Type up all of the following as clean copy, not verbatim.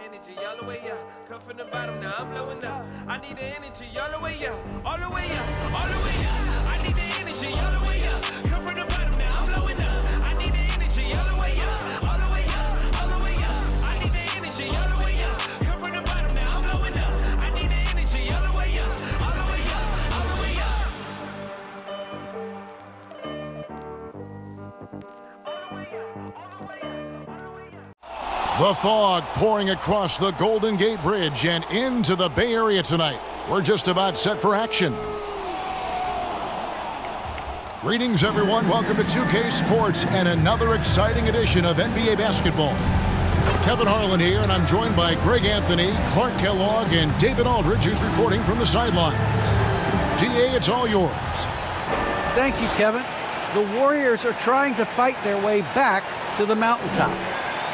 energy all the way up. Come from the bottom, now I'm blowing up. I need the energy all the way up, all the way up, all the way up. I need the energy all the way up. Come from the bottom, now I'm blowing up. I need the energy all the way up, all the way up, all the way up. I need the energy all the way up. Come from the bottom, now I'm blowing up. I need the energy all the way up, all the way up, all the way up. The fog pouring across the Golden Gate Bridge and into the Bay Area tonight. We're just about set for action. Greetings, everyone. Welcome to 2K Sports and another exciting edition of NBA basketball. Kevin Harlan here, and I'm joined by Greg Anthony, Clark Kellogg, and David Aldridge, who's reporting from the sidelines. DA, it's all yours. Thank you, Kevin. The Warriors are trying to fight their way back to the mountaintop.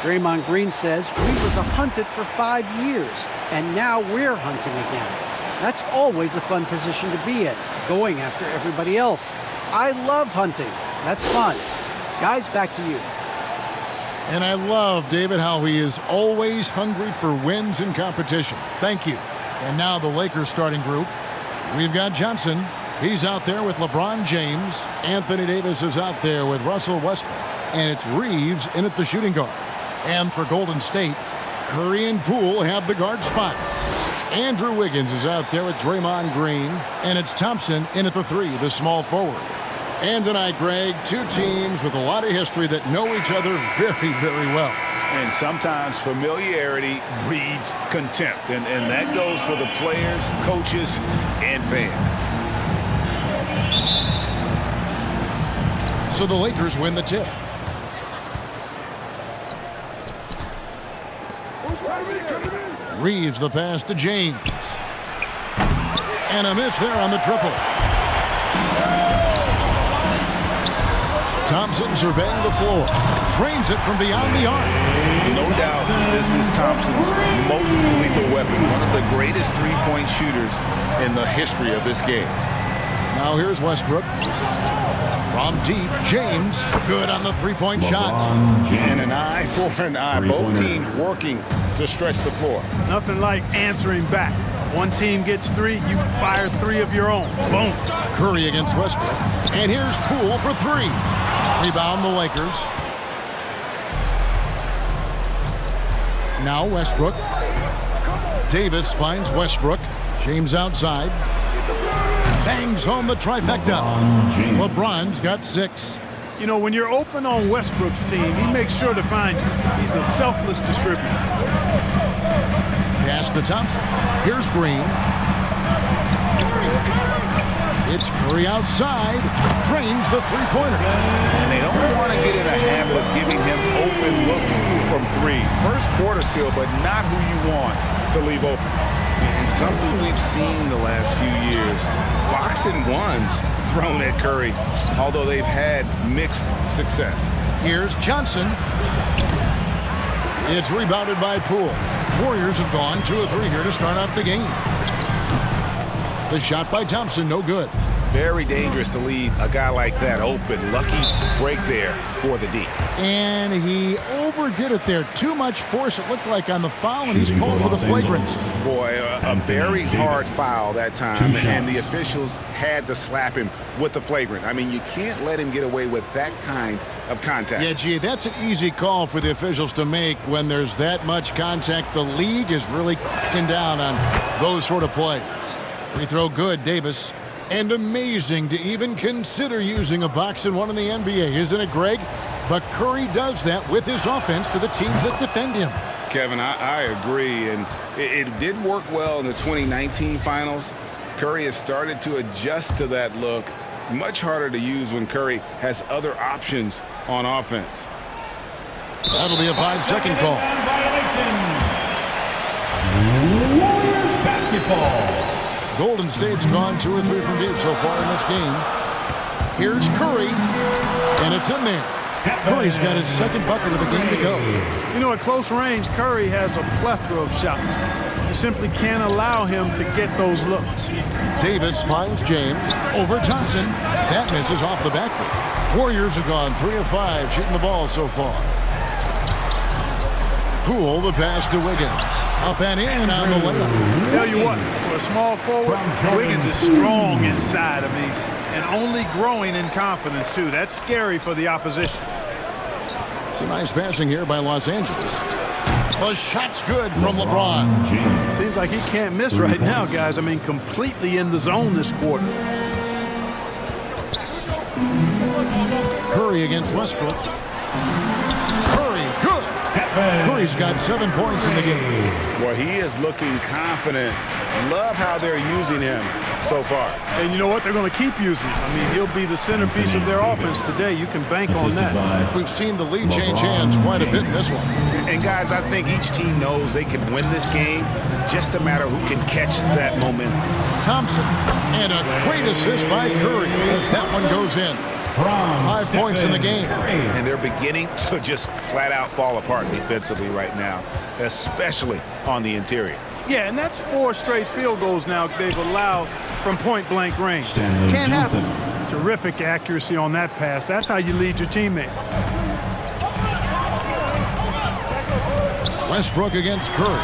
Draymond Green says we were the hunted for 5 years, and now we're hunting again. That's always a fun position to be in, going after everybody else. I love hunting. That's fun. Guys, back to you. And I love, David, how he is always hungry for wins and competition. Thank you. And now the Lakers starting group. We've got Johnson. He's out there with LeBron James. Anthony Davis is out there with Russell Westbrook. And it's Reeves in at the shooting guard. And for Golden State, Curry and Poole have the guard spots. Andrew Wiggins is out there with Draymond Green. And it's Thompson in at the 3, the small forward. And tonight, Greg, two teams with a lot of history that know each other very, very well. And sometimes familiarity breeds contempt. And that goes for the players, coaches, and fans. So the Lakers win the tip. Reeves the pass to James. And a miss there on the triple. Thompson surveying the floor. Drains it from beyond the arc. No doubt this is Thompson's most lethal weapon. One of the greatest three-point shooters in the history of this game. Now here's Westbrook. From deep, James, good on the three-point shot. And an eye for an eye. Both teams working to stretch the floor. Nothing like answering back. One team gets 3, you fire 3 of your own. Boom. Curry against Westbrook. And here's Poole for 3. Rebound the Lakers. Now Westbrook. Davis finds Westbrook. James outside. Bangs home the trifecta. LeBron's got 6. You know, when you're open on Westbrook's team, he makes sure to find you. He's a selfless distributor. Pass to Thompson. Here's Green. It's Curry outside. Drains the three-pointer. And they don't want to get in a habit of giving him open looks from 3. First quarter still, but not who you want to leave open. And something we've seen the last few years, boxing ones thrown at Curry, although they've had mixed success. Here's Johnson. It's rebounded by Poole. Warriors have gone 2 of 3 here to start out the game. The shot by Thompson, no good. Very dangerous to leave a guy like that open. Lucky break there for the D. And he overdid it there. Too much force, it looked like, on the foul, and he's called for the flagrant. Boy, a very hard foul that time, and the officials had to slap him with the flagrant. I mean, you can't let him get away with that kind of contact. Yeah, gee, that's an easy call for the officials to make when there's that much contact. The league is really cracking down on those sort of plays. Free throw good, Davis. And amazing to even consider using a box and one in the NBA, isn't it, Greg? But Curry does that with his offense to the teams that defend him. Kevin, I agree, and it did work well in the 2019 finals. Curry has started to adjust to that look. Much harder to use when Curry has other options on offense. That'll be a 5-second call. Warriors basketball. Golden State's gone 2 or 3 from deep so far in this game. Here's Curry, and it's in there. Curry's got his second bucket of the game to go. You know, at close range, Curry has a plethora of shots. You simply can't allow him to get those looks. Davis finds James over Thompson. That misses off the backboard. Warriors have gone 3 of 5 shooting the ball so far. Poole, the pass to Wiggins. Up and in on the layup. Tell you what, for a small forward, Wiggins is strong inside. And only growing in confidence, too. That's scary for the opposition. It's a nice passing here by Los Angeles. The shot's good from LeBron. Seems like he can't miss right now, guys. Completely in the zone this quarter. Curry against Westbrook. Curry, good. Curry's got 7 points in the game. Well, he is looking confident. Love how they're using him so far. And you know what? They're going to keep using him. He'll be the centerpiece of their offense today. You can bank on that. We've seen the lead change hands quite a bit in this one. And, guys, I think each team knows they can win this game. Just a matter who can catch that momentum. Thompson, and a great assist by Curry as that one goes in. 5 points in the game. And they're beginning to just flat out fall apart defensively right now, especially on the interior. Yeah, and that's 4 straight field goals now they've allowed from point-blank range. Can't happen. Terrific accuracy on that pass. That's how you lead your teammate. Westbrook against Curry.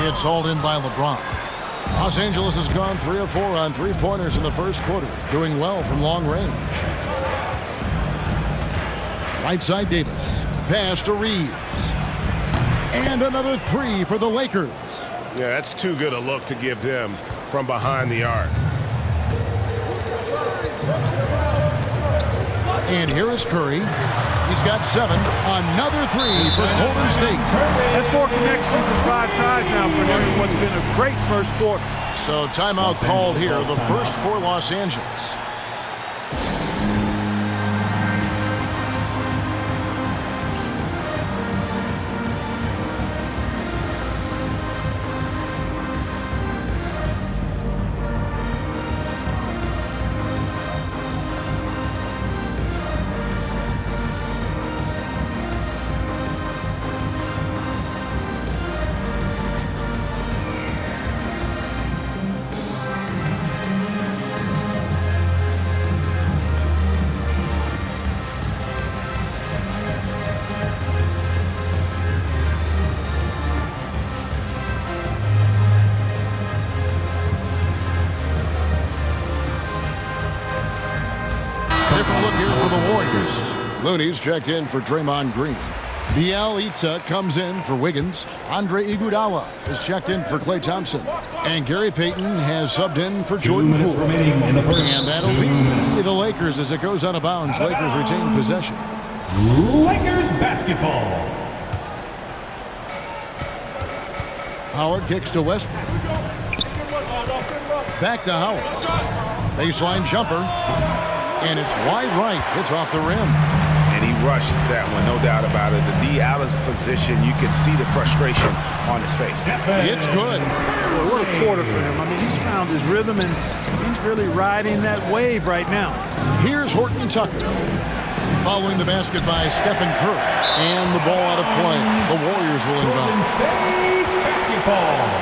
It's hauled in by LeBron. Los Angeles has gone 3 of 4 on 3-pointers in the first quarter, doing well from long range. Right side Davis. Pass to Reeves. And another 3 for the Lakers. Yeah, that's too good a look to give them from behind the arc. And here is Curry. He's got 7. Another 3 for Golden State. That's 4 connections and 5 tries now for him in what's been a great first quarter. So timeout called here, the first for Los Angeles. Different look here for the Warriors. Looney's checked in for Draymond Green. Bielitsa comes in for Wiggins. Andre Iguodala is checked in for Klay Thompson. And Gary Payton has subbed in for Jordan Poole. And that'll be the Lakers as it goes out of bounds. Lakers retain possession. Lakers basketball. Howard kicks to Westbrook. Back to Howard. Baseline jumper. And it's wide right. It's off the rim. And he rushed that one, no doubt about it. The D out of position, you can see the frustration on his face. It's good. Boy, what a quarter for him. He's found his rhythm, and he's really riding that wave right now. Here's Horton Tucker. Following the basket by Stephen Curry. And the ball out of play. The Warriors will inbound. Golden State basketball.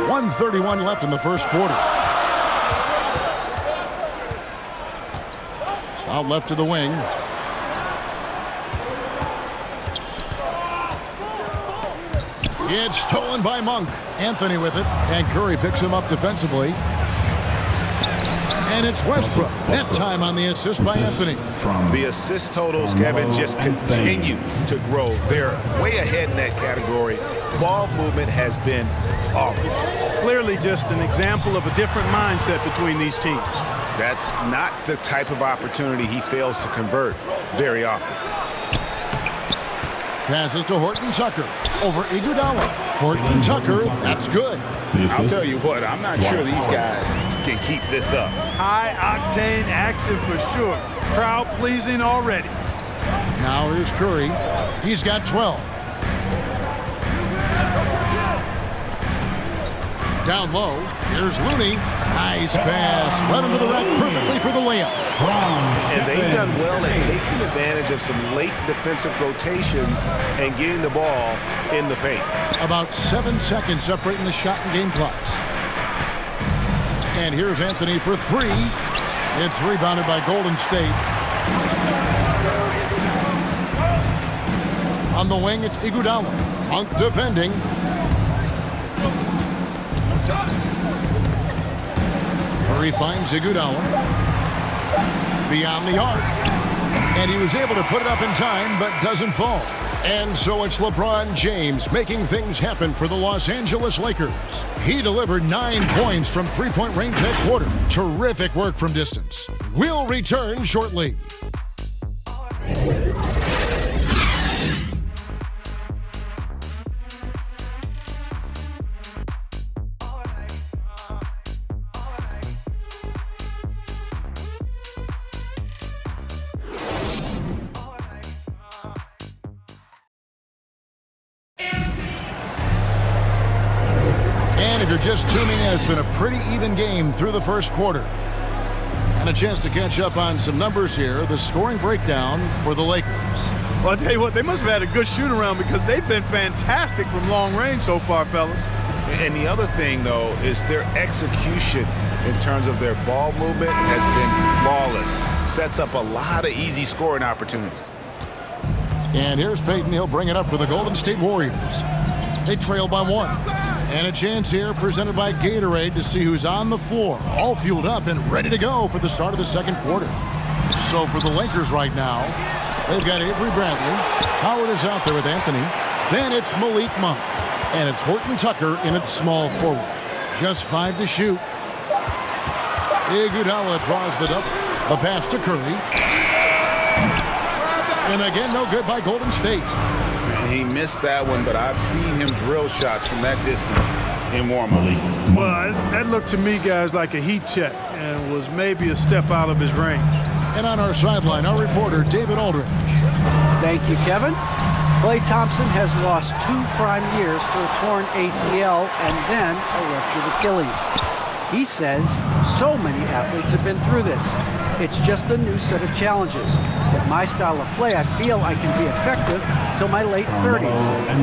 1:31 left in the first quarter. Out left to the wing. It's stolen by Monk. Anthony with it. And Curry picks him up defensively. And it's Westbrook. That time on the assist by Anthony. The assist totals, Kevin, just continue to grow. They're way ahead in that category. Ball movement has been flawless. Clearly just an example of a different mindset between these teams. That's not the type of opportunity he fails to convert very often. Passes to Horton Tucker. Over Iguodala. Horton Tucker, that's good. I'll tell you what, I'm not sure these guys can keep this up. High-octane action for sure. Crowd-pleasing already. Now here's Curry. He's got 12. Down low, here's Looney. Nice pass. Led him to the rack perfectly for the layup. And they've done well at taking advantage of some late defensive rotations and getting the ball in the paint. About 7 seconds separating the shot and game clocks. And here's Anthony for 3. It's rebounded by Golden State. On the wing, it's Iguodala. Monk defending. Curry finds Iguodala. Beyond the arc. And he was able to put it up in time, but doesn't fall. And so it's LeBron James making things happen for the Los Angeles Lakers. He delivered 9 points from three-point range that quarter. Terrific work from distance. We'll return shortly. And if you're just tuning in, it's been a pretty even game through the first quarter. And a chance to catch up on some numbers here. The scoring breakdown for the Lakers. Well, I'll tell you what, they must have had a good shoot-around because they've been fantastic from long range so far, fellas. And the other thing, though, is their execution in terms of their ball movement has been flawless. Sets up a lot of easy scoring opportunities. And here's Peyton. He'll bring it up for the Golden State Warriors. They trail by 1. And a chance here presented by Gatorade to see who's on the floor. All fueled up and ready to go for the start of the second quarter. So for the Lakers right now, they've got Avery Bradley. Howard is out there with Anthony. Then it's Malik Monk. And it's Horton Tucker in its small forward. Just 5 to shoot. Iguodala draws the double. The pass to Curry. And again, no good by Golden State. He missed that one, but I've seen him drill shots from that distance in warm-up. Well, that looked to me, guys, like a heat check and was maybe a step out of his range. And on our sideline, our reporter, David Aldridge. Thank you, Kevin. Klay Thompson has lost 2 prime years to a torn ACL and then a ruptured Achilles. He says so many athletes have been through this. It's just a new set of challenges. With my style of play, I feel I can be effective till my late 30s.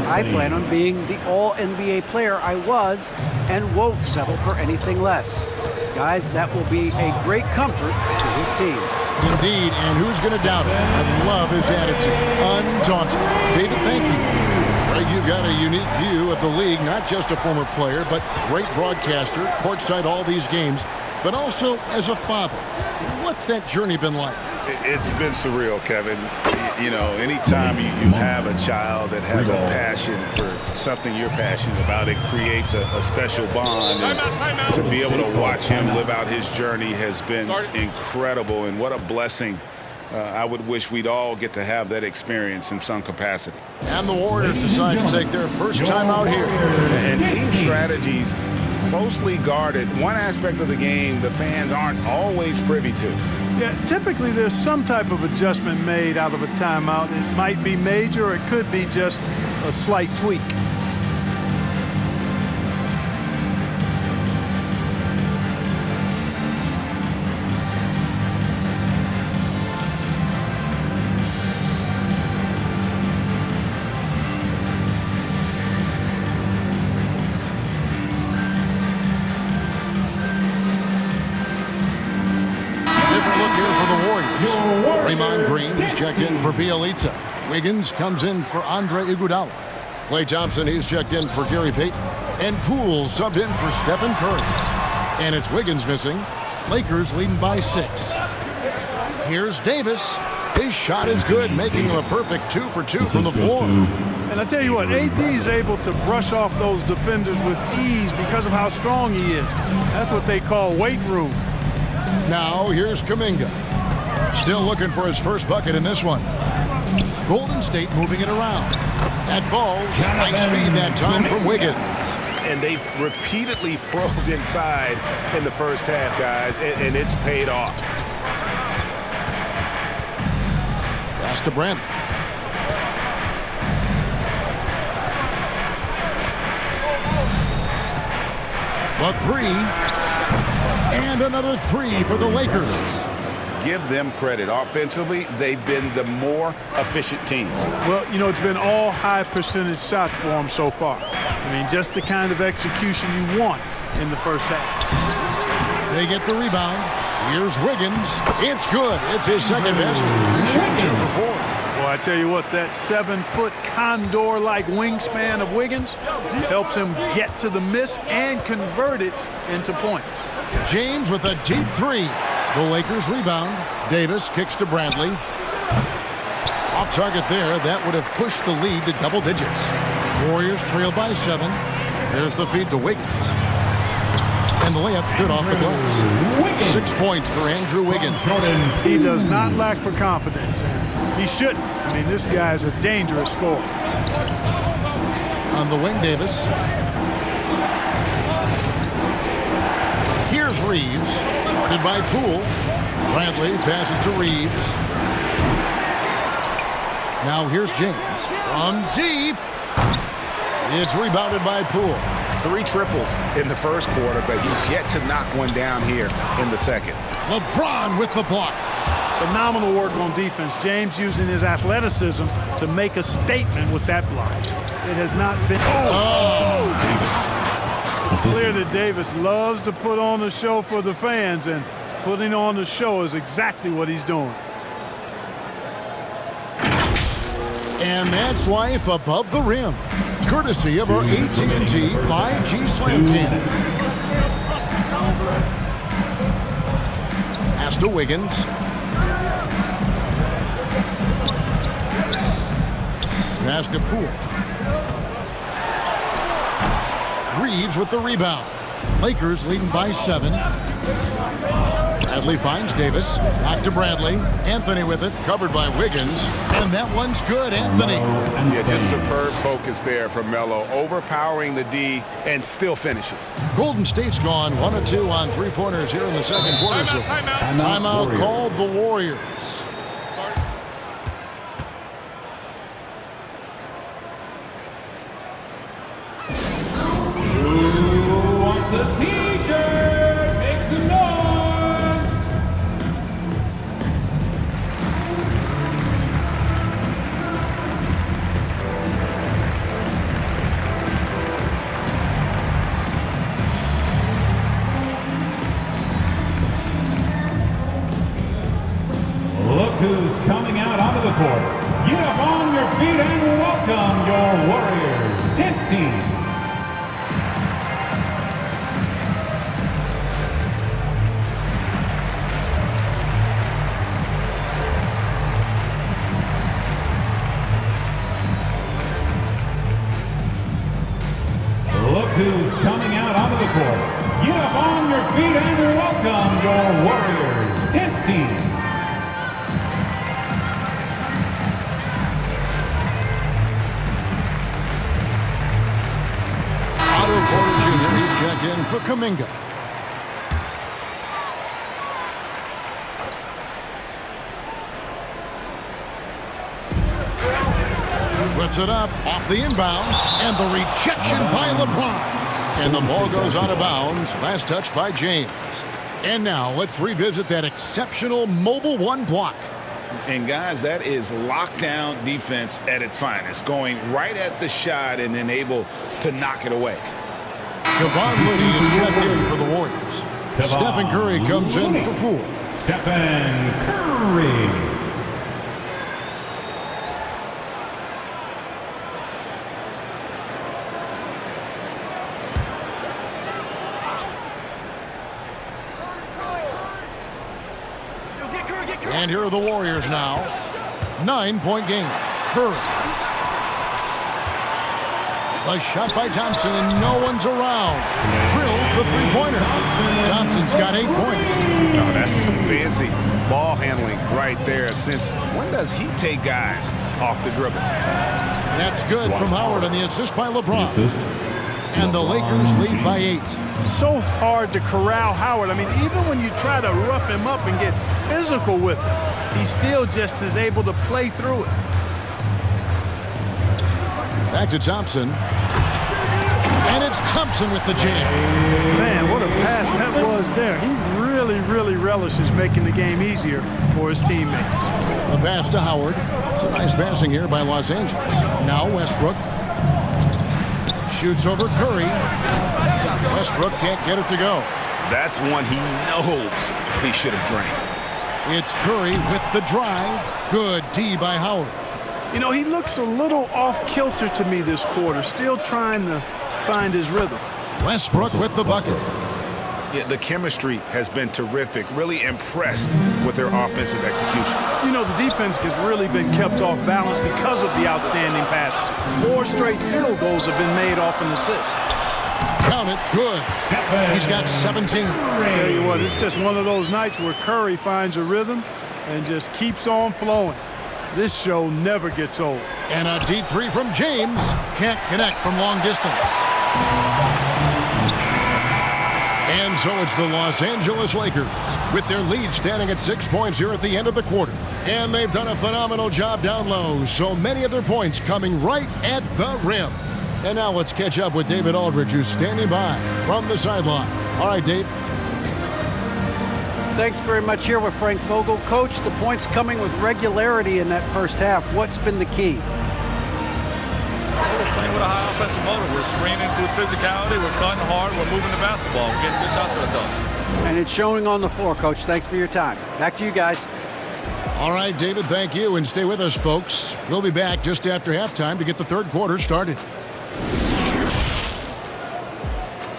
I plan on being the all-NBA player I was and won't settle for anything less. Guys, that will be a great comfort to his team. Indeed, and who's going to doubt it? I love his attitude. Undaunted. David, thank you. Greg, you've got a unique view of the league, not just a former player, but great broadcaster, courtside all these games, but also as a father. What's that journey been like? It's been surreal, Kevin. You know, anytime you have a child that has a passion for something you're passionate about, it creates a special bond. And to be able to watch him live out his journey has been incredible, and what a blessing. I would wish we'd all get to have that experience in some capacity. And the Warriors decide to take their first time out here. And team strategies closely guarded. One aspect of the game the fans aren't always privy to. Yeah, typically there's some type of adjustment made out of a timeout. It might be major, or it could be just a slight tweak. Draymond Green is checked in for Bielitsa. Wiggins comes in for Andre Iguodala. Klay Thompson, he's checked in for Gary Payton. And Poole subbed in for Stephen Curry. And it's Wiggins missing. Lakers leading by 6. Here's Davis. His shot is good, making him a perfect 2 for 2 from the floor. And I tell you what, AD is able to brush off those defenders with ease because of how strong he is. That's what they call weight room. Now here's Kuminga. Still looking for his first bucket in this one. Golden State moving it around. That ball's nice feed that time from Wiggins. And they've repeatedly probed inside in the first half, guys, and it's paid off. Pass to Brandon. The 3. And another 3 for the Lakers. Give them credit. Offensively, they've been the more efficient team. Well, you know, it's been all high percentage shot for them so far. I mean, just the kind of execution you want in the first half. They get the rebound. Here's Wiggins. It's good. It's his second basket. He's shooting 2 for 4. Well, I tell you what, that 7-foot condor-like wingspan of Wiggins helps him get to the miss and convert it into points. James with a deep 3. The Lakers rebound. Davis kicks to Bradley. Off target there. That would have pushed the lead to double digits. Warriors trail by 7. There's the feed to Wiggins. And the layup's good off the glass. 6 points for Andrew Wiggins. He does not lack for confidence. He shouldn't. I mean, this guy's a dangerous scorer. On the wing, Davis. Here's Reeves. Guarded by Poole. Bradley passes to Reeves. Now here's James. From deep. It's rebounded by Poole. 3 triples in the first quarter, but he's yet to knock one down here in the second. LeBron with the block. Phenomenal work on defense. James using his athleticism to make a statement with that block. It has not been... It's clear that Davis loves to put on a show for the fans, and putting on the show is exactly what he's doing. And that's life above the rim. Courtesy of our AT&T 5G Slam Cannon. Pass to Wiggins. Pass to Poole. Reeves with the rebound. Lakers leading by 7. Bradley finds Davis. Back to Bradley. Anthony with it. Covered by Wiggins. And that one's good, Anthony. Yeah, just superb focus there from Melo. Overpowering the D and still finishes. Golden State's gone 1 of 2 on 3-pointers here in the second quarter. Timeout called the Warriors. Who wants a t-shirt? Make some noise! Look who's coming out onto the court. Get up on your feet and welcome your Warriors dance team. Look who's coming out onto the court. Get up on your feet and welcome your Warriors dance team. Otto Porter Jr. He's checked in for Kuminga. Puts it up off the inbound, and the rejection by LeBron. And the ball goes out of bounds. Last touch by James. And now let's revisit that exceptional mobile 1 block. And guys, that is lockdown defense at its finest. Going right at the shot and then able to knock it away. Kevon Looney is checked in for the Warriors. Stephen Curry comes in for Poole. Stephen Curry. And here are the Warriors now. 9-point game. Curry. A shot by Thompson, and no one's around. Drills the 3-pointer. Thompson's got 8 points. Oh, that's some fancy ball handling right there. Since when does he take guys off the dribble? That's good from Howard on the assist by LeBron. And the Lakers lead by 8. So hard to corral Howard. I mean, even when you try to rough him up and get physical with him, he still just is able to play through it. Back to Thompson. And it's Thompson with the jam. Man, what a pass that was there. He really relishes making the game easier for his teammates. A pass to Howard. It's a nice passing here by Los Angeles. Now Westbrook. Shoots over Curry. Westbrook can't get it to go. That's one he knows he should have drained. It's Curry with the drive. Good D by Howard. You know, he looks a little off-kilter to me this quarter, still trying to find his rhythm. Westbrook with the bucket. Yeah, the chemistry has been terrific. Really impressed with their offensive execution. You know, the defense has really been kept off balance because of the outstanding passes. 4 straight field goals have been made off an assist. Count it. Good. He's got 17. Tell you what, it's just one of those nights where Curry finds a rhythm and just keeps on flowing. This show never gets old. And a deep three from James. Can't connect from long distance. And so it's the Los Angeles Lakers with their lead standing at 6 points here at the end of the quarter. And they've done a phenomenal job down low. So many of their points coming right at the rim. And now let's catch up with David Aldridge, who's standing by from the sideline. All right, Dave. Thanks very much. Here with Frank Vogel. Coach, the points coming with regularity in that first half. What's been the key? We're playing with a high offensive motor. We're screening through physicality. We're cutting hard. We're moving the basketball. We're getting good shots for ourselves. And it's showing on the floor, Coach. Thanks for your time. Back to you guys. All right, David, thank you. And stay with us, folks. We'll be back just after halftime to get the third quarter started.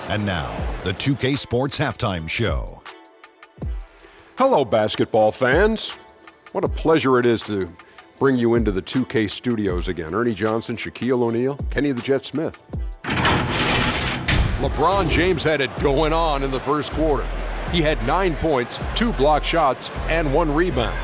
And now, the 2K Sports Halftime Show. Hello, basketball fans. What a pleasure it is to bring you into the 2K studios again. Ernie Johnson, Shaquille O'Neal, Kenny the Jet Smith. LeBron James had it going on in the first quarter. He had 9 points, 2 blocked shots, and 1 rebound.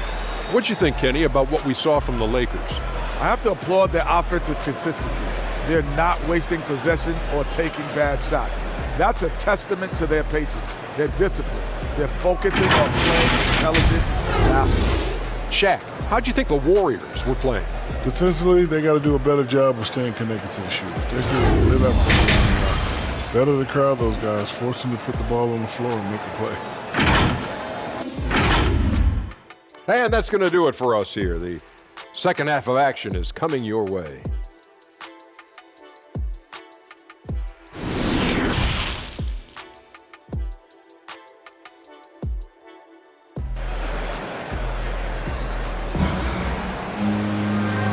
What'd you think, Kenny, about what we saw from the Lakers? I have to applaud their offensive consistency. They're not wasting possessions or taking bad shots. That's a testament to their patience, their discipline. They're focusing on playing intelligent basketball. Shaq, how'd you think the Warriors were playing? Defensively, they got to do a better job of staying connected to the shooter. They can lit up. Better to crowd those guys, force them to put the ball on the floor and make a play. And that's going to do it for us here. The second half of action is coming your way.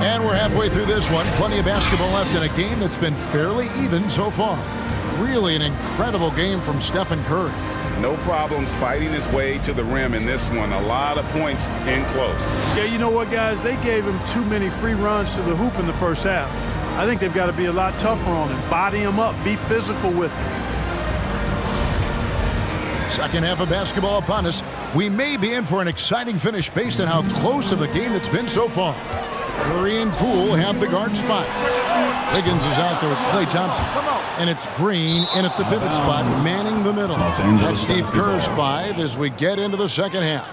And we're halfway through this one. Plenty of basketball left in a game that's been fairly even so far. Really an incredible game from Stephen Curry. No problems fighting his way to the rim in this one. A lot of points in close. Yeah, you know what, guys? They gave him too many free runs to the hoop in the first half. I think they've got to be a lot tougher on him. Body him up. Be physical with him. Second half of basketball upon us. We may be in for an exciting finish based on how close of a game it's been so far. Curry and Poole have the guard spots. Wiggins is out there with Klay Thompson. And it's Green in at the pivot spot, manning the middle. That's Steve Kerr's 5 as we get into the second half.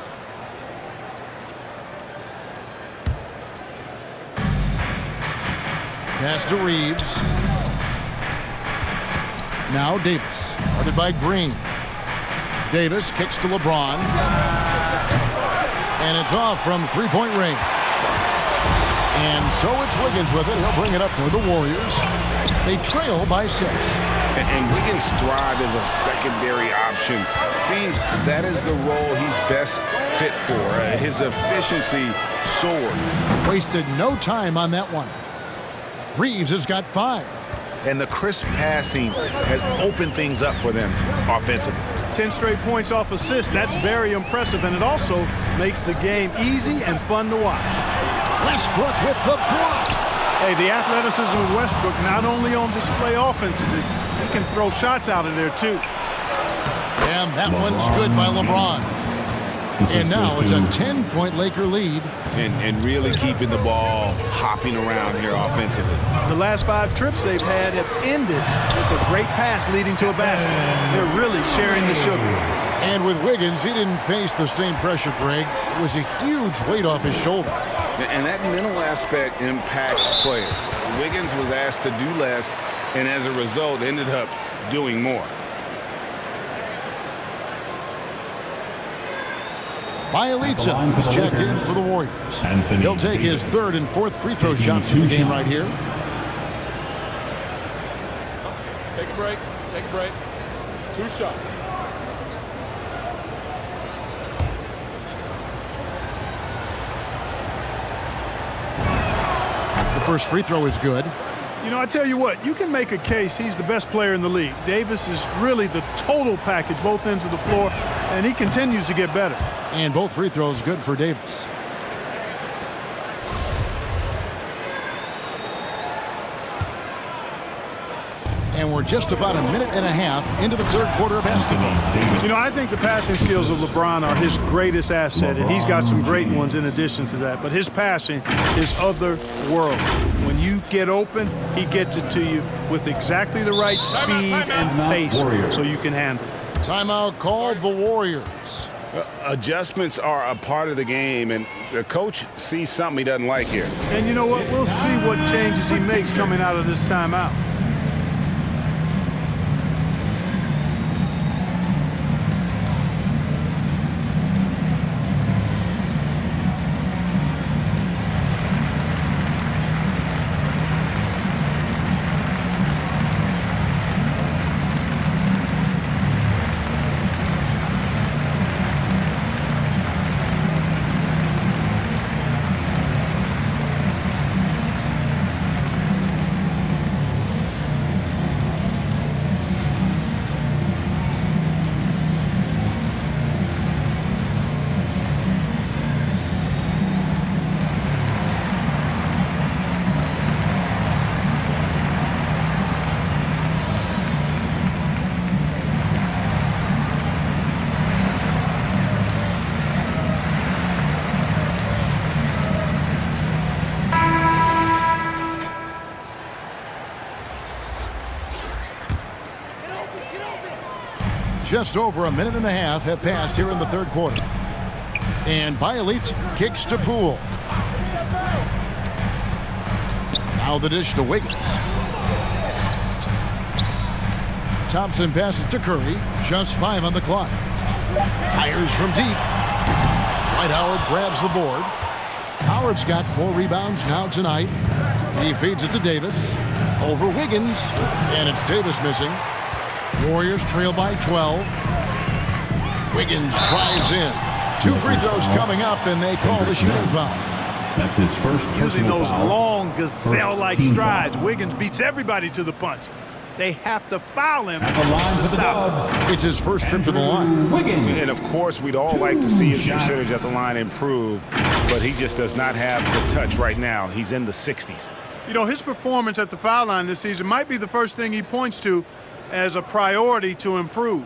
Pass to Reeves. Now Davis, guarded by Green. Davis kicks to LeBron. And it's off from three-point range. And so it's Wiggins with it. He'll bring it up for the Warriors. They trail by 6. And Wiggins thrives as a secondary option. Seems that is the role he's best fit for. His efficiency soared. Wasted no time on that one. Reeves has got 5. And the crisp passing has opened things up for them offensively. 10 straight points off assists. That's very impressive. And it also makes the game easy and fun to watch. Westbrook with the block. Hey, the athleticism of Westbrook not only on display offensively, he can throw shots out of there too. And that one's good by LeBron. And now it's a 10-point Laker lead. And really keeping the ball hopping around here offensively. The last 5 trips they've had have ended with a great pass leading to a basket. They're really sharing the sugar. And with Wiggins, he didn't face the same pressure, Greg. It was a huge weight off his shoulders. And that mental aspect impacts players. Wiggins was asked to do less, and as a result, ended up doing more. Bielitsa is checked in for the Warriors. He'll take his 3rd and 4th free throw shots in the game right here. Take a break. Take a break. 2 shots. First free throw is good. You know, I tell you what, you can make a case he's the best player in the league. Davis is really the total package, both ends of the floor, and he continues to get better. And both free throws good for Davis. And we're just about a minute and a half into the third quarter of basketball. You know, I think the passing skills of LeBron are his greatest asset, and he's got some great ones in addition to that. But his passing is otherworldly. When you get open, he gets it to you with exactly the right speed and pace so you can handle it. Timeout called the Warriors. Adjustments are a part of the game, and the coach sees something he doesn't like here. And you know what? We'll see what changes he makes coming out of this timeout. Just over a minute and a half have passed here in the third quarter. And Bielitz kicks to Poole. Now the dish to Wiggins. Thompson passes to Curry. Just 5 on the clock. Fires from deep. Dwight Howard grabs the board. Howard's got 4 rebounds now tonight. He feeds it to Davis. Over Wiggins. And it's Davis missing. Warriors trail by 12. Wiggins drives in. 2 free throws coming up, and they call the shooting foul. That's his first using those foul. long gazelle-like strides. Wiggins beats everybody to the punch. They have to foul him to stop him. It's his first trip to the line. Wiggins. And, of course, we'd all like to see his percentage at the line improve, but he just does not have the touch right now. He's in the 60s. You know, his performance at the foul line this season might be the first thing he points to as a priority to improve.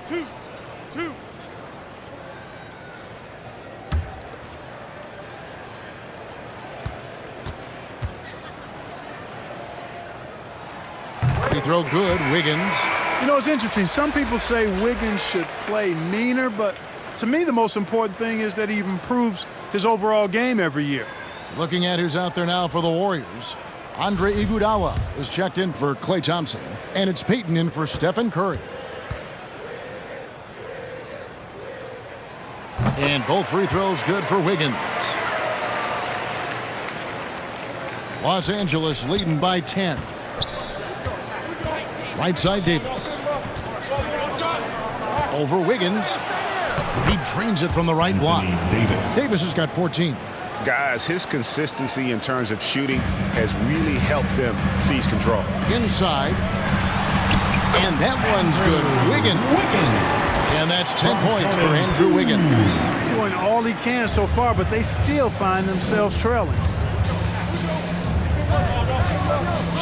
2. Free throw good, Wiggins. You know, it's interesting. Some people say Wiggins should play meaner, but to me the most important thing is that he improves his overall game every year. Looking at who's out there now for the Warriors. Andre Iguodala is checked in for Klay Thompson, and it's Peyton in for Stephen Curry. And both free throws good for Wiggins. Los Angeles leading by 10. Right side Davis. Over Wiggins. He drains it from the right block. Davis has got 14. Guys, his consistency in terms of shooting has really helped them seize control. Inside. And that one's good. Wiggins. And that's 10 points for Andrew Wiggins. Doing all he can so far, but they still find themselves trailing.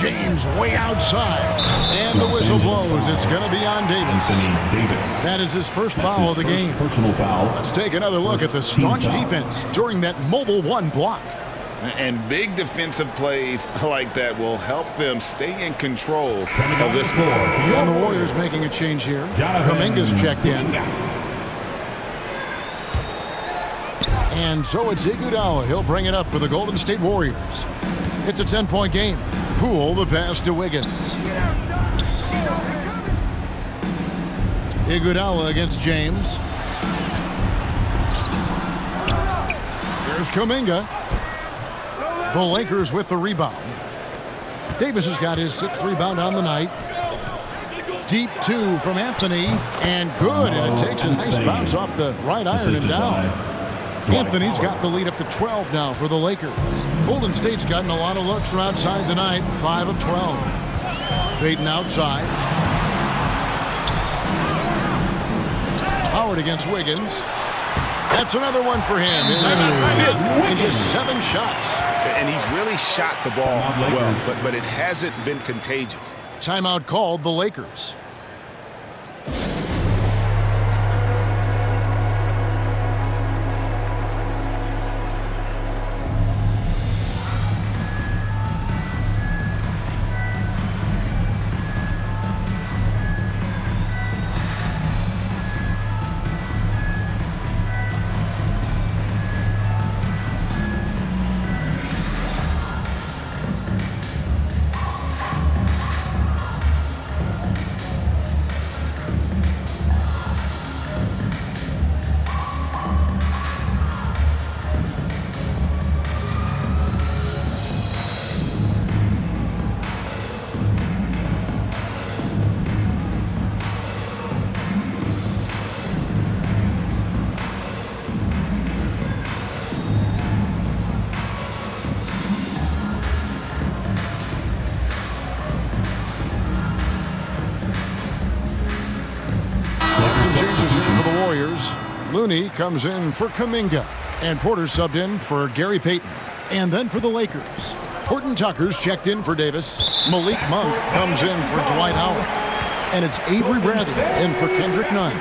James way outside. And the whistle blows. It's going to be on Davis. That is his first foul of the game. Personal foul. Let's take another look at the staunch defense during that mobile 1 block. And big defensive plays like that will help them stay in control of this ball. And the Warriors making a change here. Kuminga's checked in. And so it's Iguodala. He'll bring it up for the Golden State Warriors. It's a 10-point game. Poole the pass to Wiggins. Iguodala against James. Here's Kuminga. The Lakers with the rebound. Davis has got his 6th rebound on the night. Deep 2 from Anthony. And good. And it takes a nice bounce off the right iron and down. Anthony's got the lead up to 12 now for the Lakers. Golden State's gotten a lot of looks from outside tonight, 5 of 12. Payton outside. Howard against Wiggins. That's another one for him. His 5th in just 7 shots. And he's really shot the ball well, but it hasn't been contagious. Timeout called the Lakers. Looney comes in for Kuminga, and Porter subbed in for Gary Payton. And then for the Lakers, Horton Tucker's checked in for Davis. Malik Monk comes in for Dwight Howard. And it's Avery Bradley in for Kendrick Nunn.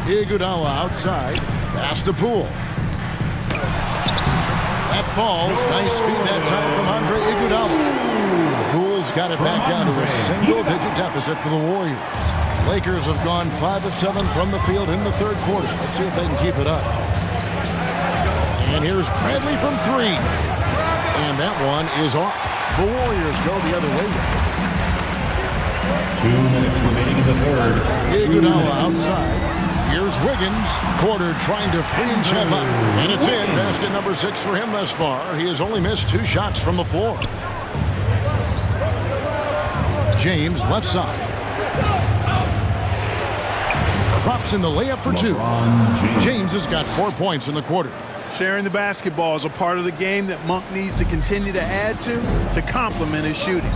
Iguodala outside, pass to Poole. That falls, nice feed that time from Andre Iguodala. Poole's got it back down to a single-digit deficit for the Warriors. Lakers have gone 5 of 7 from the field in the third quarter. Let's see if they can keep it up. And here's Bradley from 3. And that one is off. The Warriors go the other way. 2 minutes remaining in the third. Iguodala outside. Here's Wiggins. Porter trying to free himself up. And it's in. Basket number 6 for him thus far. He has only missed 2 shots from the floor. James left side. Drops in the layup for 2. James has got 4 points in the quarter. Sharing the basketball is a part of the game that Monk needs to continue to add to complement his shooting.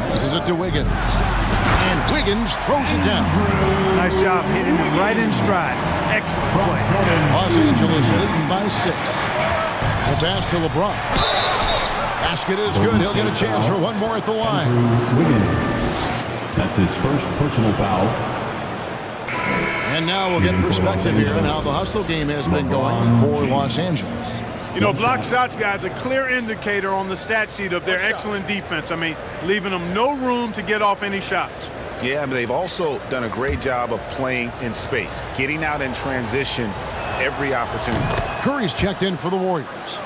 This is it to Wiggins. And Wiggins throws it down. Nice job hitting him right in stride. Excellent play. Los Angeles leading by 6. The pass to LeBron. Basket is good. He'll get a chance for one more at the line. That's his first personal foul. And now we'll get perspective here on how the hustle game has been going for Los Angeles. You know, block shots, guys, a clear indicator on the stat sheet of their excellent defense. I mean, leaving them no room to get off any shots. Yeah, but they've also done a great job of playing in space, getting out in transition every opportunity. Curry's checked in for the Warriors.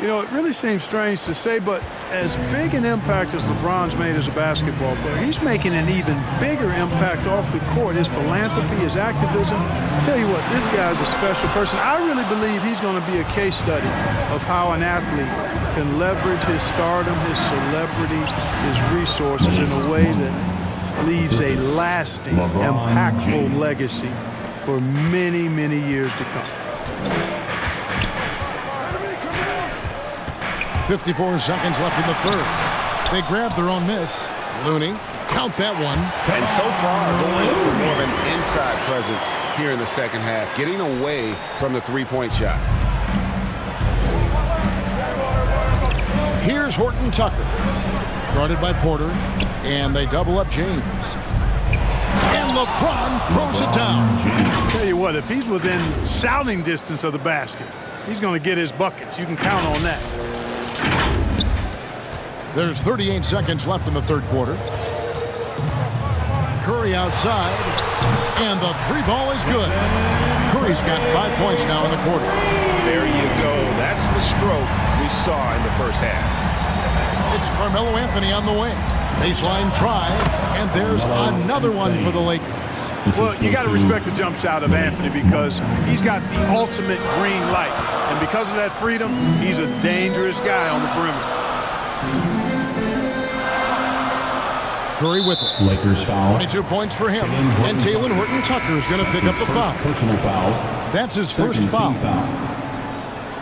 You know, it really seems strange to say, but as big an impact as LeBron's made as a basketball player, he's making an even bigger impact off the court. His philanthropy, his activism. I'll tell you what, this guy's a special person. I really believe he's going to be a case study of how an athlete can leverage his stardom, his celebrity, his resources in a way that leaves a lasting, impactful legacy for many, many years to come. 54 seconds left in the third. They grabbed their own miss. Looney, count that one. And so far, going for more of an inside presence here in the second half, getting away from the three-point shot. Here's Horton Tucker, guarded by Porter, and they double up James. And LeBron throws it down. Tell you what, if he's within shouting distance of the basket, he's going to get his buckets. You can count on that. There's 38 seconds left in the third quarter. Curry outside, and the 3 ball is good. Curry's got 5 points now in the quarter. There you go. That's the stroke we saw in the first half. It's Carmelo Anthony on the wing. Baseline try, and there's another one for the Lakers. Well, you got to respect the jump shot of Anthony because he's got the ultimate green light. And because of that freedom, he's a dangerous guy on the perimeter. Curry with it. Lakers foul. 22 points for him. And Talen Horton-Tucker is going to pick up the foul. Personal foul. That's his first foul.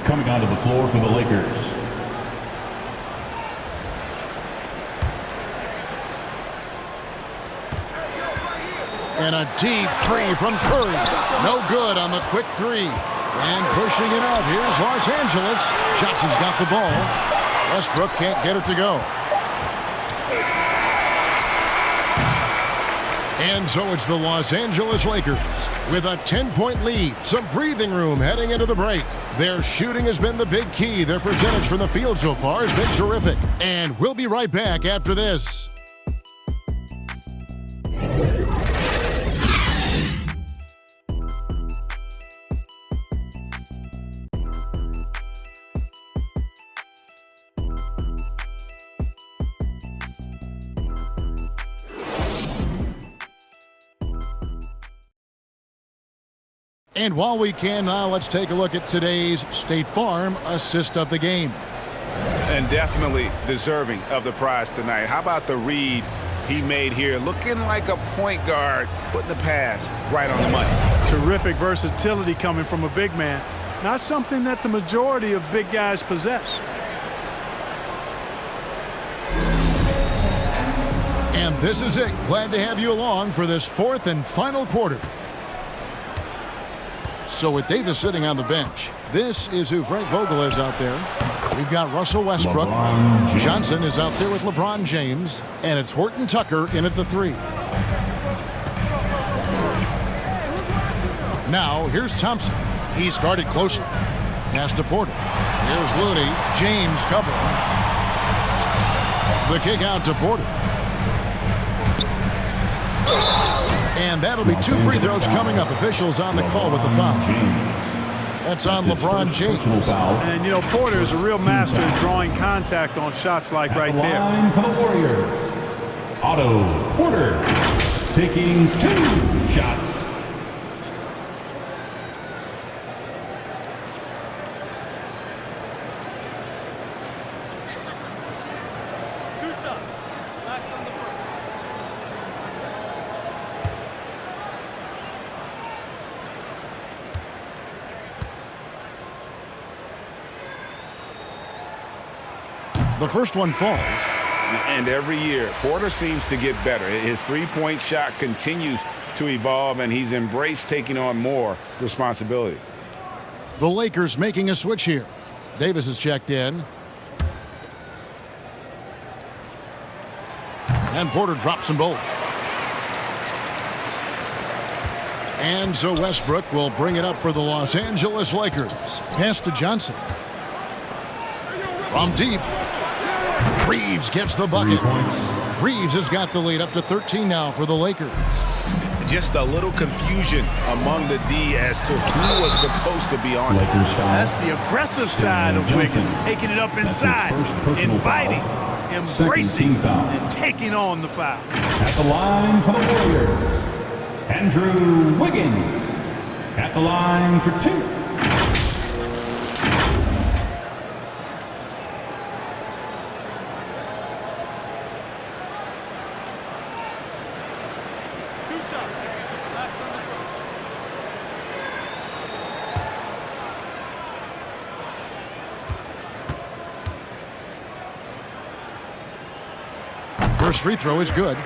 Coming onto the floor for the Lakers. And a deep three from Curry. No good on the quick three. And pushing it up, here's Los Angeles. Johnson's got the ball. Westbrook can't get it to go. And so it's the Los Angeles Lakers with a 10-point lead. Some breathing room heading into the break. Their shooting has been the big key. Their percentage from the field so far has been terrific. And we'll be right back after this. And while we can now, let's take a look at today's State Farm assist of the game. And definitely deserving of the prize tonight. How about the read he made here? Looking like a point guard, putting the pass right on the money. Terrific versatility coming from a big man. Not something that the majority of big guys possess. And this is it. Glad to have you along for this fourth and final quarter. So with Davis sitting on the bench, this is who Frank Vogel is out there. We've got Russell Westbrook. Johnson is out there with LeBron James. And it's Horton-Tucker in at the three. Now, here's Thompson. He's guarded closely. Pass to Porter. Here's Looney. James covering. The kick out to Porter. And that'll be 2 free throws coming up. Officials on the call with the foul. That's on LeBron James. And, you know, Porter is a real master at drawing contact on shots like right there. Line for the Warriors. Otto Porter taking 2 shots. The first one falls. And every year, Porter seems to get better. His three-point shot continues to evolve, and he's embraced taking on more responsibility. The Lakers making a switch here. Davis is checked in. And Porter drops them both. And so Westbrook will bring it up for the Los Angeles Lakers. Pass to Johnson. From deep. Reeves gets the bucket. Reeves has got the lead up to 13 now for the Lakers. Just a little confusion among the D as to who was supposed to be on it. That's the aggressive side of Wiggins, taking it up inside, inviting, embracing, and taking on the foul. At the line for the Warriors, Andrew Wiggins. At the line for 2. First free throw is good.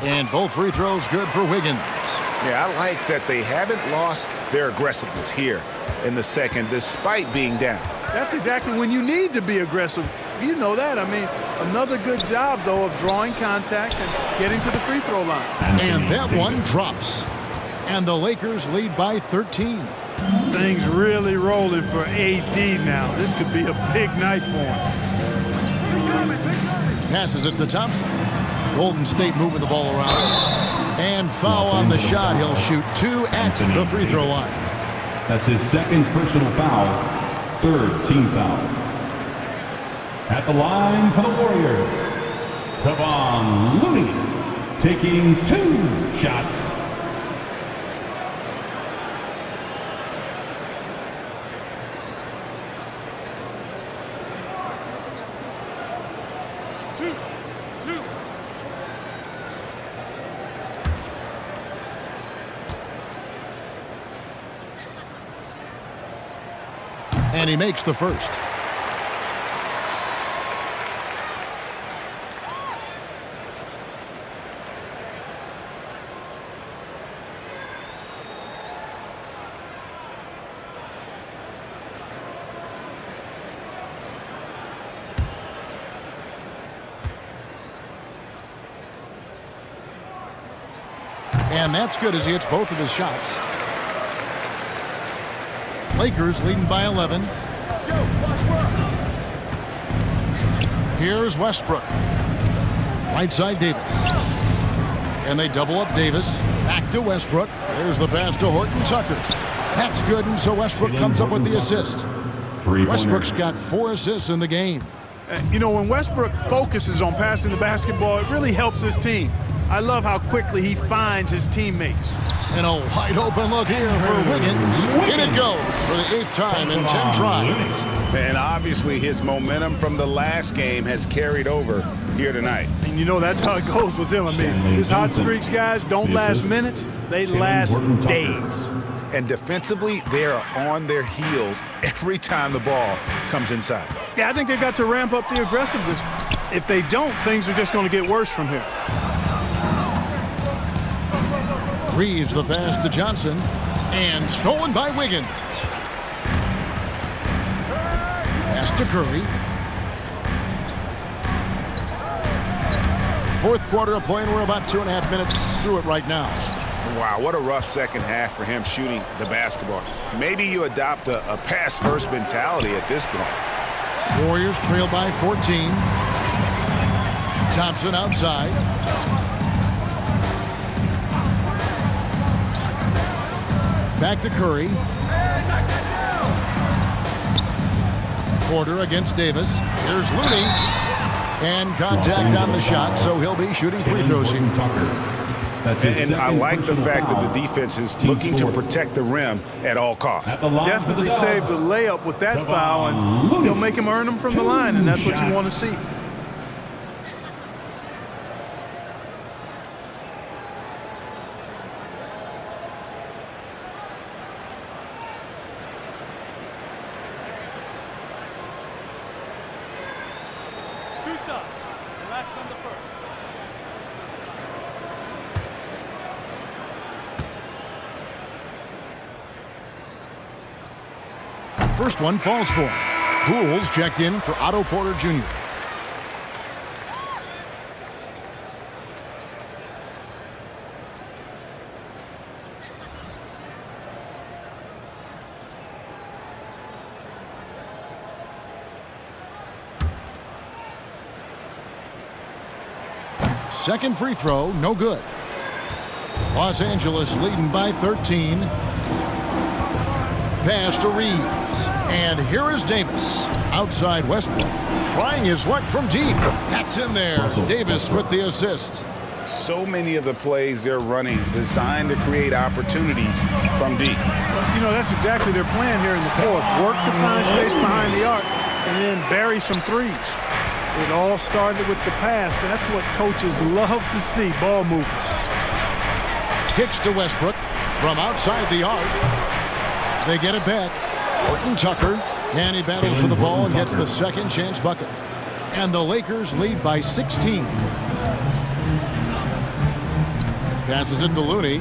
And both free throws good for Wiggins. Yeah, I like that they haven't lost their aggressiveness here in the second, despite being down. That's exactly when you need to be aggressive. You know that. I mean, another good job, though, of drawing contact and getting to the free throw line. And that one drops. And the Lakers lead by 13. Things really rolling for AD now. This could be a big night for him. Passes it to Thompson. Golden State moving the ball around. And foul on the shot. He'll shoot 2 at the free throw line. That's his second personal foul, 3rd team foul. At the line for the Warriors, Kevon Looney taking 2 shots. And he makes the first. And that's good as he hits both of his shots. Lakers leading by 11. Here's Westbrook. Right side Davis. And they double up Davis. Back to Westbrook. There's the pass to Horton Tucker. That's good, and so Westbrook comes up with the assist. Westbrook's got 4 assists in the game. You know, when Westbrook focuses on passing the basketball, it really helps his team. I love how quickly he finds his teammates. And a wide open look here for Wiggins. In it goes for the 8th time in 10 tries. And obviously his momentum from the last game has carried over here tonight. And you know that's how it goes with him. I mean, his hot streaks, guys, don't last minutes. They last days. And defensively, they are on their heels every time the ball comes inside. Yeah, I think they've got to ramp up the aggressiveness. If they don't, things are just going to get worse from here. Reeves the pass to Johnson. And stolen by Wiggins. Pass to Curry. 4th quarter of play, and we're about 2.5 minutes through it right now. Wow, what a rough second half for him shooting the basketball. Maybe you adopt a pass-first mentality at this point. Warriors trail by 14. Thompson outside. Back to Curry. Porter against Davis. Here's Looney. And contact on the shot, so he'll be shooting free throws here. And I like the fact that the defense is looking to protect the rim at all costs. Definitely saved the layup with that foul, and he'll make him earn them from the line, and that's what you want to see. First one falls for him. Pools checked in for Otto Porter Jr. Second free throw, no good. Los Angeles leading by 13. Pass to Reeves. And here is Davis. Outside Westbrook. Trying his luck from deep. That's in there. Davis with the assist. So many of the plays they're running designed to create opportunities from deep. You know, that's exactly their plan here in the 4th. Work to find space behind the arc and then bury some threes. It all started with the pass. That's what coaches love to see, ball movement. Kicks to Westbrook from outside the arc. They get it back. Horton Tucker, and he battles for the ball and gets the second chance bucket. And the Lakers lead by 16. Passes it to Looney.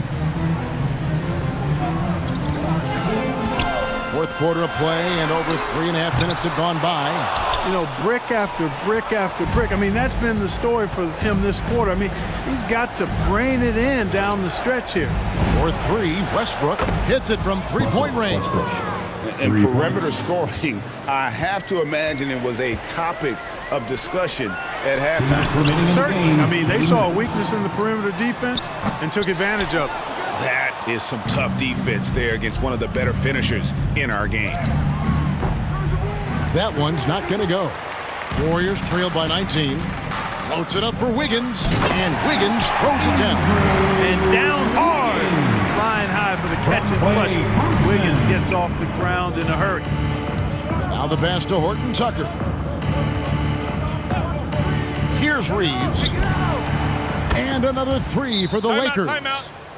fourth quarter of play, and over 3.5 minutes have gone by. You know, brick after brick after brick. I mean, that's been the story for him this quarter. I mean, he's got to brain it in down the stretch here. For three, Westbrook hits it from three-point range. And perimeter scoring, I have to imagine it was a topic of discussion at halftime. Certainly. I mean, they saw a weakness in the perimeter defense and took advantage of it. That is some tough defense there against one of the better finishers in our game. That one's not going to go. Warriors trail by 19. Floats it up for Wiggins, and Wiggins throws it down. And down hard. Flying high for the catch and flush. Wiggins gets off the ground in a hurry. Now the pass to Horton Tucker. Here's Reeves. And another three for the Lakers.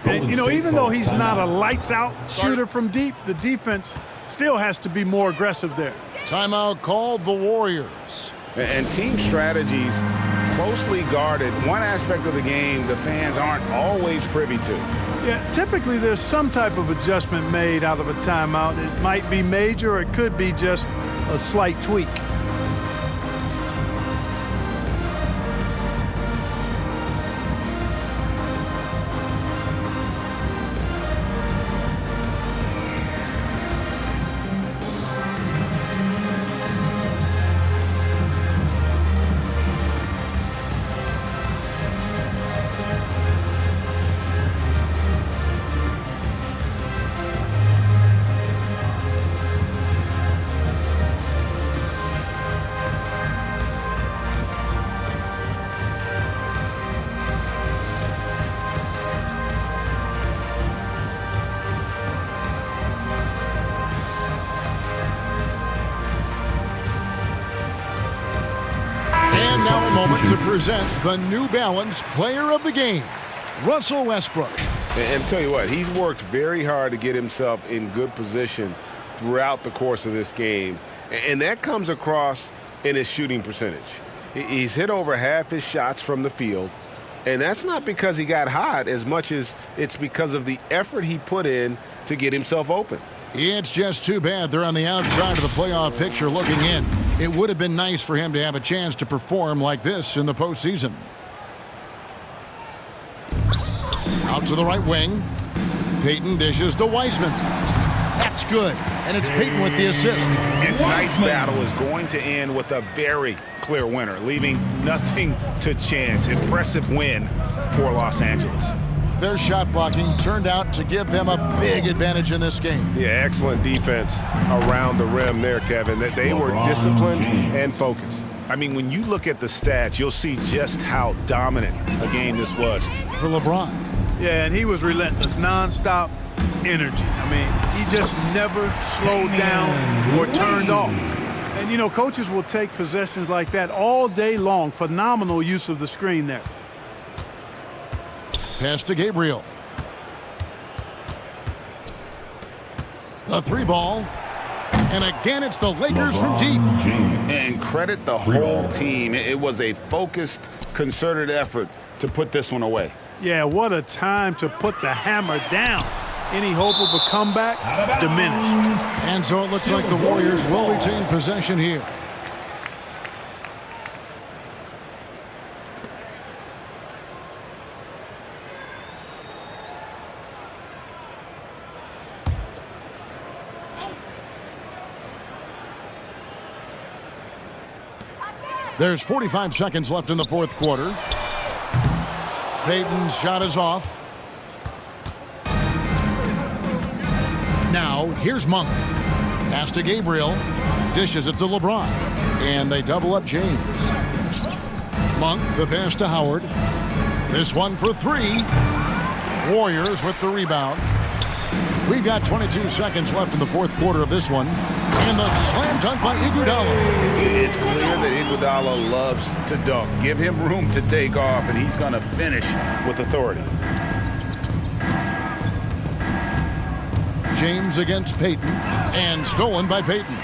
And, you know, even though he's not a lights-out shooter from deep, the defense still has to be more aggressive there. Timeout called the Warriors. And team strategies closely guarded. One aspect of the game the fans aren't always privy to. Yeah, typically there's some type of adjustment made out of a timeout. It might be major or it could be just a slight tweak. Now a moment to present the New Balance Player of the Game, Russell Westbrook. And tell you what, he's worked very hard to get himself in good position throughout the course of this game. And that comes across in his shooting percentage. He's hit over half his shots from the field. And that's not because he got hot as much as it's because of the effort he put in to get himself open. It's just too bad they're on the outside of the playoff picture looking in. It would have been nice for him to have a chance to perform like this in the postseason. Out to the right wing. Payton dishes to Wiseman. That's good. And it's Payton with the assist. And tonight's battle is going to end with a very clear winner, leaving nothing to chance. Impressive win for Los Angeles. Their shot blocking turned out to give them a big advantage in this game. Yeah, excellent defense around the rim there, Kevin. That they were disciplined and focused. I mean, when you look at the stats, you'll see just how dominant a game this was. For LeBron. Yeah, and he was relentless, nonstop energy. I mean, he just never slowed down or turned off. And, you know, coaches will take possessions like that all day long. Phenomenal use of the screen there. Pass to Gabriel. The three ball. And again, it's the Lakers from deep. And credit the whole team. It was a focused, concerted effort to put this one away. Yeah, what a time to put the hammer down. Any hope of a comeback diminished. And so it looks like the Warriors will retain possession here. There's 45 seconds left in the fourth quarter. Payton's shot is off. Now, here's Monk. Pass to Gabriel. Dishes it to LeBron. And they double up James. Monk, the pass to Howard. This one for three. Warriors with the rebound. We've got 22 seconds left in the fourth quarter of this one. And the slam dunk by Iguodala. It's clear that Iguodala loves to dunk. Give him room to take off, and he's going to finish with authority. James against Payton, and stolen by Payton.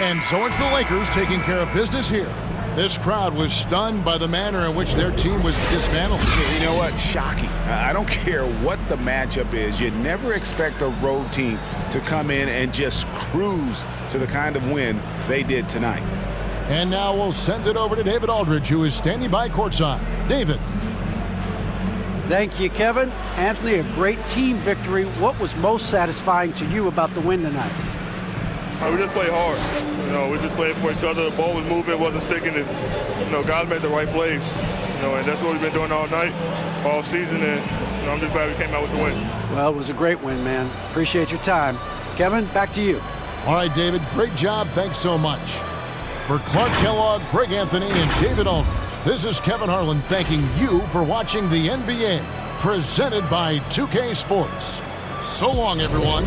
And so it's the Lakers taking care of business here. This crowd was stunned by the manner in which their team was dismantled. You know what? Shocking. I don't care what the matchup is. You never expect a road team to come in and just cruise to the kind of win they did tonight. And now we'll send it over to David Aldridge, who is standing by courtside. David. Thank you, Kevin. Anthony, a great team victory. What was most satisfying to you about the win tonight? We just played hard. We just played for each other. The ball was moving, wasn't sticking. And, guys made the right plays. And that's what we've been doing all night, all season. And I'm just glad we came out with the win. Well, it was a great win, man. Appreciate your time. Kevin, back to you. All right, David, great job. Thanks so much. For Clark Kellogg, Greg Anthony, and David Aldridge, this is Kevin Harlan thanking you for watching the NBA, presented by 2K Sports. So long, everyone.